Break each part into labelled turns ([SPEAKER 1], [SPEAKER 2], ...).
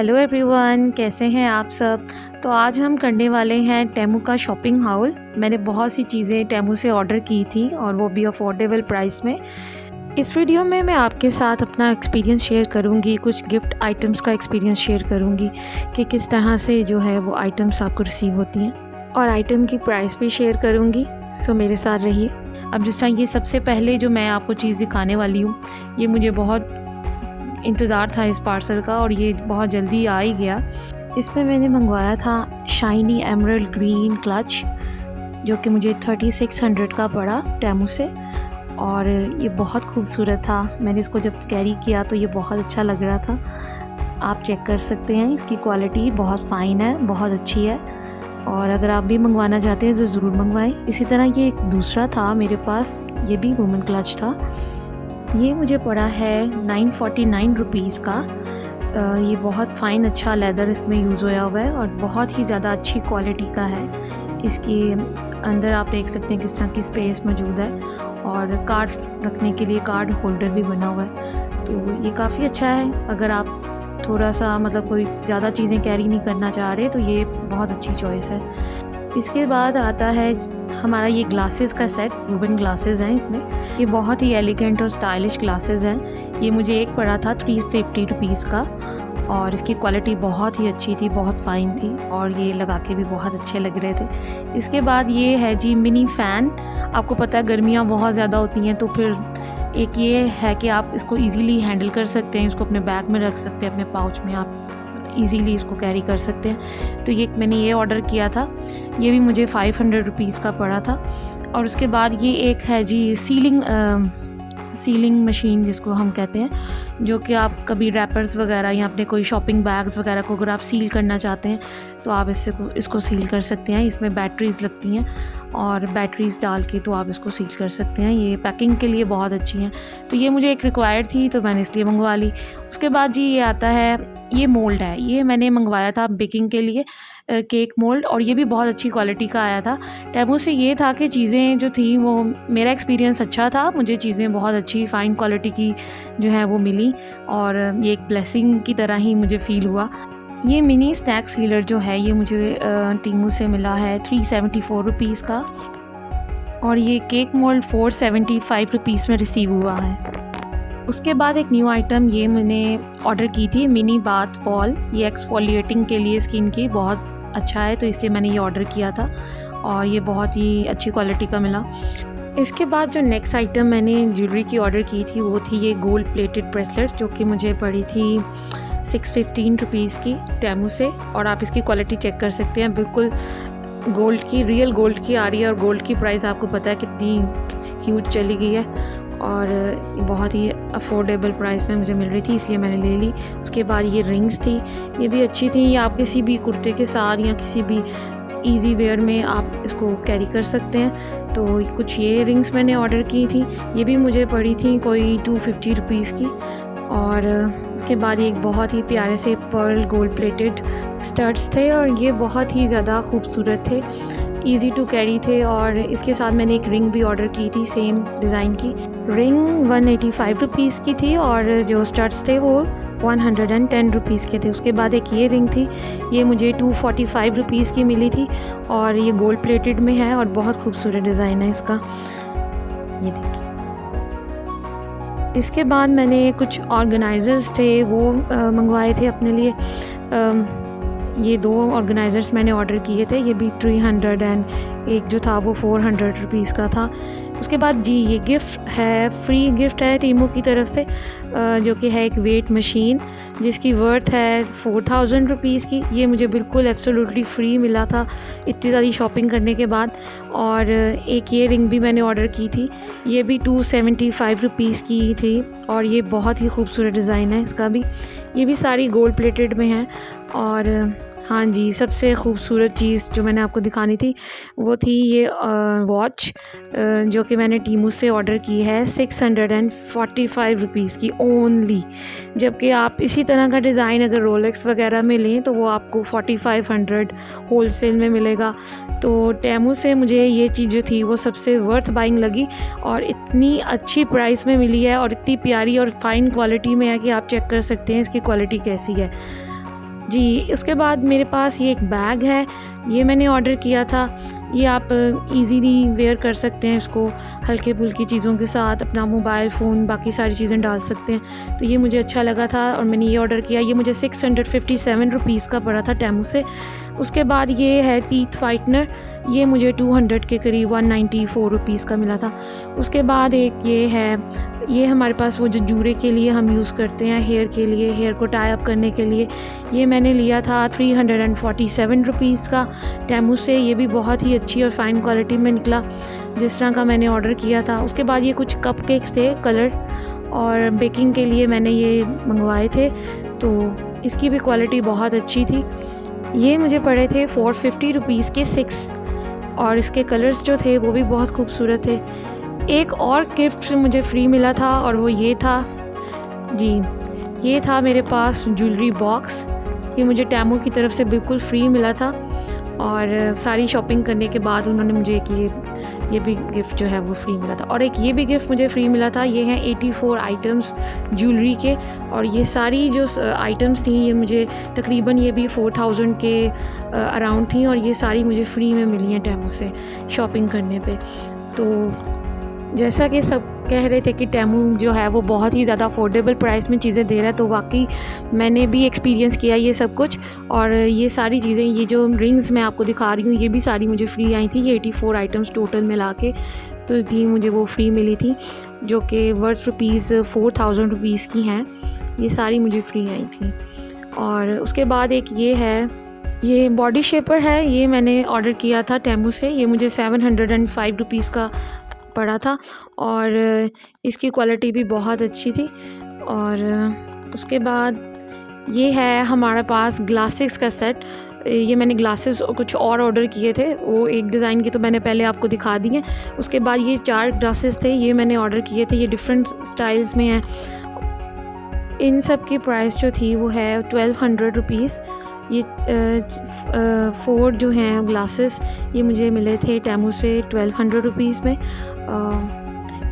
[SPEAKER 1] Hello everyone, कैसे हैं आप सब। तो आज हम करने वाले हैं टेमू का शॉपिंग हाउल। मैंने बहुत सी चीज़ें टेमू से ऑर्डर की थी और वो भी अफोर्डेबल प्राइस में। इस वीडियो में मैं आपके साथ अपना एक्सपीरियंस शेयर करूंगी, कुछ गिफ्ट आइटम्स का एक्सपीरियंस शेयर करूंगी कि किस तरह से जो है वो आइटम्स आपको रिसीव होती हैं, और आइटम की प्राइस भी शेयर करूंगी। सो मेरे साथ रहिए। अब जिस तरह ये सबसे पहले जो मैं आपको चीज़ दिखाने वाली हूँ, ये मुझे बहुत इंतज़ार था इस पार्सल का और ये बहुत जल्दी आ ही गया। इसमें मैंने मंगवाया था शाइनी एमरल्ड ग्रीन क्लच, जो कि मुझे 3600 का पड़ा टेमू से, और ये बहुत खूबसूरत था। मैंने इसको जब कैरी किया तो ये बहुत अच्छा लग रहा था। आप चेक कर सकते हैं, इसकी क्वालिटी बहुत फ़ाइन है, बहुत अच्छी है, और अगर आप भी मंगवाना चाहते हैं तो ज़रूर मंगवाएं। इसी तरह ये एक दूसरा था मेरे पास, ये भी वुमेन क्लच था। ये मुझे पड़ा है 949 रुपीज़ का। ये बहुत फ़ाइन अच्छा लेदर इसमें यूज़ होया हुआ है और बहुत ही ज़्यादा अच्छी क्वालिटी का है। इसके अंदर आप देख सकते हैं किस तरह की स्पेस मौजूद है, और कार्ड रखने के लिए कार्ड होल्डर भी बना हुआ है। तो ये काफ़ी अच्छा है। अगर आप थोड़ा सा कोई ज़्यादा चीज़ें कैरी नहीं करना चाह रहे तो ये बहुत अच्छी चॉइस है। इसके बाद आता है हमारा ये ग्लासेस का सेट। रूबन ग्लासेस हैं इसमें। ये बहुत ही एलिगेंट और स्टाइलिश ग्लासेस हैं। ये मुझे एक पड़ा था 350 रुपीज़ का, और इसकी क्वालिटी बहुत ही अच्छी थी, बहुत फ़ाइन थी, और ये लगा के भी बहुत अच्छे लग रहे थे। इसके बाद ये है जी मिनी फ़ैन। आपको पता है गर्मियाँ बहुत ज़्यादा होती हैं, तो फिर एक ये है कि आप इसको ईज़िली हैंडल कर सकते हैं, इसको अपने बैग में रख सकते हैं, अपने पाउच में आप ईज़िली इसको कैरी कर सकते हैं। तो ये मैंने ये ऑर्डर किया था। ये भी मुझे 500 रुपीज़ का पड़ा था। और उसके बाद ये एक है जी सीलिंग मशीन जिसको हम कहते हैं, जो कि आप कभी रैपर्स वगैरह या अपने कोई शॉपिंग बैग्स वगैरह को अगर आप सील करना चाहते हैं तो आप इसको सील कर सकते हैं। इसमें बैटरीज़ लगती हैं और बैटरीज़ डाल के तो आप इसको सील कर सकते हैं। ये पैकिंग के लिए बहुत अच्छी हैं। तो ये मुझे एक रिक्वायर्ड थी तो मैंने इसलिए मंगवा ली। उसके बाद जी ये आता है, ये मोल्ड है। ये मैंने मंगवाया था बेकिंग के लिए, केक मोल्ड, और ये भी बहुत अच्छी क्वालिटी का आया था। टेमू से ये था कि चीज़ें जो थी वो, मेरा एक्सपीरियंस अच्छा था। मुझे चीज़ें बहुत अच्छी फ़ाइन क्वालिटी की जो है वो मिली, और ये एक ब्लेसिंग की तरह ही मुझे फ़ील हुआ। ये मिनी स्नैक सीलर जो है ये मुझे टीमू से मिला है 374 रुपीज़ का, और ये केक मोल्ड 475 रुपीज़ में रिसीव हुआ है। उसके बाद एक न्यू आइटम ये मैंने ऑर्डर की थी, मिनी बाथ बॉल। ये एक्सफोलिएटिंग के लिए स्किन की बहुत अच्छा है, तो इसलिए मैंने ये ऑर्डर किया था, और ये बहुत ही अच्छी क्वालिटी का मिला। इसके बाद जो नेक्स्ट आइटम मैंने ज्वेलरी की ऑर्डर की थी वो थी ये गोल्ड प्लेटेड ब्रेसलेट, जो कि मुझे पड़ी थी 615 रुपीज़ की टेमू से। और आप इसकी क्वालिटी चेक कर सकते हैं, बिल्कुल गोल्ड की, रियल गोल्ड की आ रही है, और गोल्ड की प्राइस आपको पता है कितनी ह्यूज चली गई है, और बहुत ही अफोर्डेबल प्राइस में मुझे मिल रही थी, इसलिए मैंने ले ली। उसके बाद ये रिंग्स थी, ये भी अच्छी थी। ये आप किसी भी कुर्ते के साथ या किसी भी इजी वेयर में आप इसको कैरी कर सकते हैं। तो कुछ ये रिंग्स मैंने ऑर्डर की थी, ये भी मुझे पड़ी थी कोई 250 रुपीज़ की। और उसके बाद ये एक बहुत ही प्यारे से पर्ल गोल्ड प्लेटेड स्टड्स थे, और ये बहुत ही ज़्यादा खूबसूरत थे, इजी टू कैरी थे। और इसके साथ मैंने एक रिंग भी ऑर्डर की थी सेम डिज़ाइन की। रिंग 185 रुपीज़ की थी, और जो स्टड्स थे वो 110 रुपीज़ के थे। उसके बाद एक ये रिंग थी, ये मुझे 245 रुपीज़ की मिली थी, और ये गोल्ड प्लेटेड में है और बहुत खूबसूरत डिज़ाइन है इसका, ये देखिए। इसके बाद मैंने कुछ ऑर्गेनाइज़र्स थे वो मंगवाए थे अपने लिए। ये 2 ऑर्गेनाइज़र्स मैंने ऑर्डर किए थे, ये भी 300 एंड एक जो था वो 400 रुपीज़ का था। उसके बाद जी ये गिफ्ट है, फ्री गिफ्ट है टीमू की तरफ से, जो कि है एक वेट मशीन जिसकी वर्थ है 4000 रुपीज़ की। ये मुझे बिल्कुल एब्सोल्युटली फ्री मिला था इतनी सारी शॉपिंग करने के बाद। और एक ये रिंग भी मैंने ऑर्डर की थी, ये भी 275 रुपीज़ की थी, और ये बहुत ही खूबसूरत डिज़ाइन है इसका भी। ये भी सारी गोल्ड प्लेटेड में है। और हाँ जी, सबसे खूबसूरत चीज़ जो मैंने आपको दिखानी थी वो थी ये वॉच, जो कि मैंने टीमू से ऑर्डर की है 645 रुपीज़ की ओनली। जबकि आप इसी तरह का डिज़ाइन अगर रोलेक्स वगैरह में लें तो वो आपको 4500 होलसेल में मिलेगा। तो टेमू से मुझे ये चीज़ जो थी वो सबसे वर्थ बाइंग लगी, और इतनी अच्छी प्राइस में मिली है, और इतनी प्यारी और फाइन क्वालिटी में है कि आप चेक कर सकते हैं इसकी क्वालिटी कैसी है। जी, उसके बाद मेरे पास ये एक बैग है, ये मैंने ऑर्डर किया था। ये आप इजीली वेयर कर सकते हैं इसको, हल्के-फुल्की चीज़ों के साथ अपना मोबाइल फ़ोन बाकी सारी चीज़ें डाल सकते हैं। तो ये मुझे अच्छा लगा था और मैंने ये ऑर्डर किया। ये मुझे 657 रुपीज़ का पड़ा था टेमू से। उसके बाद ये है टीथ व्हाइटनर, ये मुझे 200 के करीब 194 रुपीज़ का मिला था। उसके बाद एक ये है, ये हमारे पास वो जो जूड़े के लिए हम यूज़ करते हैं हेयर के लिए, हेयर को टाई अप करने के लिए, ये मैंने लिया था 347 रुपीज़ का टेमू से। ये भी बहुत ही अच्छी और फ़ाइन क्वालिटी में निकला जिस तरह का मैंने ऑर्डर किया था। उसके बाद ये कुछ कपकेक्स थे कलर और बेकिंग के लिए मैंने ये मंगवाए थे, तो इसकी भी क्वालिटी बहुत अच्छी थी। ये मुझे पड़े थे 450 रुपीज़ के 6 और इसके कलर्स जो थे वो भी बहुत खूबसूरत थे। एक और गिफ्ट मुझे फ्री मिला था और वो ये था जी, ये था मेरे पास ज्वेलरी बॉक्स। ये मुझे टेमू की तरफ से बिल्कुल फ्री मिला था और सारी शॉपिंग करने के बाद उन्होंने मुझे एक ये भी गिफ्ट जो है वो फ्री मिला था। और एक ये भी गिफ्ट मुझे फ्री मिला था। ये हैं 84 आइटम्स ज्वेलरी के और ये सारी जो आइटम्स थी ये मुझे तकरीबन ये भी 4000 के अराउंड थी और ये सारी मुझे फ्री में मिली हैं टेमू से शॉपिंग करने पे। तो जैसा कि सब कह रहे थे कि टेमू जो है वो बहुत ही ज़्यादा अफोर्डेबल प्राइस में चीज़ें दे रहा है, तो वाकई मैंने भी एक्सपीरियंस किया ये सब कुछ। और ये सारी चीज़ें, ये जो रिंग्स मैं आपको दिखा रही हूँ ये भी सारी मुझे फ्री आई थी। ये 84 आइटम्स टोटल मिला के तो थी, मुझे वो फ्री मिली थी जो कि वर्थ रुपीज़ 4000 रुपीज़ की हैं। ये सारी मुझे फ्री आई थी। और उसके बाद एक ये है, ये बॉडी शेपर है, ये मैंने ऑर्डर किया था टेमू से। ये मुझे 705 रुपीज़ का पड़ा था और इसकी क्वालिटी भी बहुत अच्छी थी। और उसके बाद ये है हमारे पास ग्लासेस का सेट। ये मैंने ग्लासेस कुछ और ऑर्डर किए थे, वो एक डिज़ाइन के तो मैंने पहले आपको दिखा दिए। उसके बाद ये 4 ग्लासेस थे, ये मैंने ऑर्डर किए थे। ये डिफरेंट स्टाइल्स में हैं। इन सब की प्राइस जो थी वो है 1200 रुपीज़। ये 4 जो हैं ग्लासेस ये मुझे मिले थे टेमू से 1200 रुपीज़ में।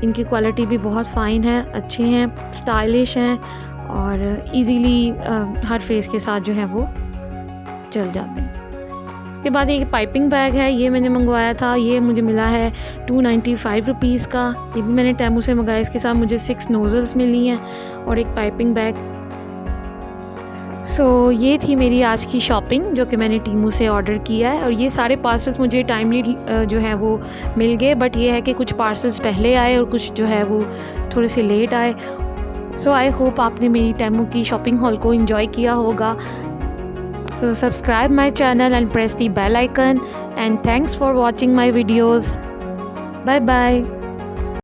[SPEAKER 1] इनकी क्वालिटी भी बहुत फ़ाइन है, अच्छे हैं, स्टाइलिश हैं और इजीली हर फेस के साथ जो है वो चल जाते हैं। उसके बाद एक पाइपिंग बैग है, ये मैंने मंगवाया था। ये मुझे मिला है 295 रुपीज़ का। ये भी मैंने टेमू से मंगाया। इसके साथ मुझे 6 नोज़ल्स मिली हैं और एक पाइपिंग बैग। सो ये थी मेरी आज की शॉपिंग जो कि मैंने टीमू से ऑर्डर किया है। और ये सारे पार्सल्स मुझे टाइमली जो है वो मिल गए, बट ये है कि कुछ पार्सल्स पहले आए और कुछ जो है वो थोड़े से लेट आए। सो आई होप आपने मेरी टेमू की शॉपिंग हॉल को एंजॉय किया होगा। So subscribe my channel and press the bell icon and thanks for watching my videos. Bye bye.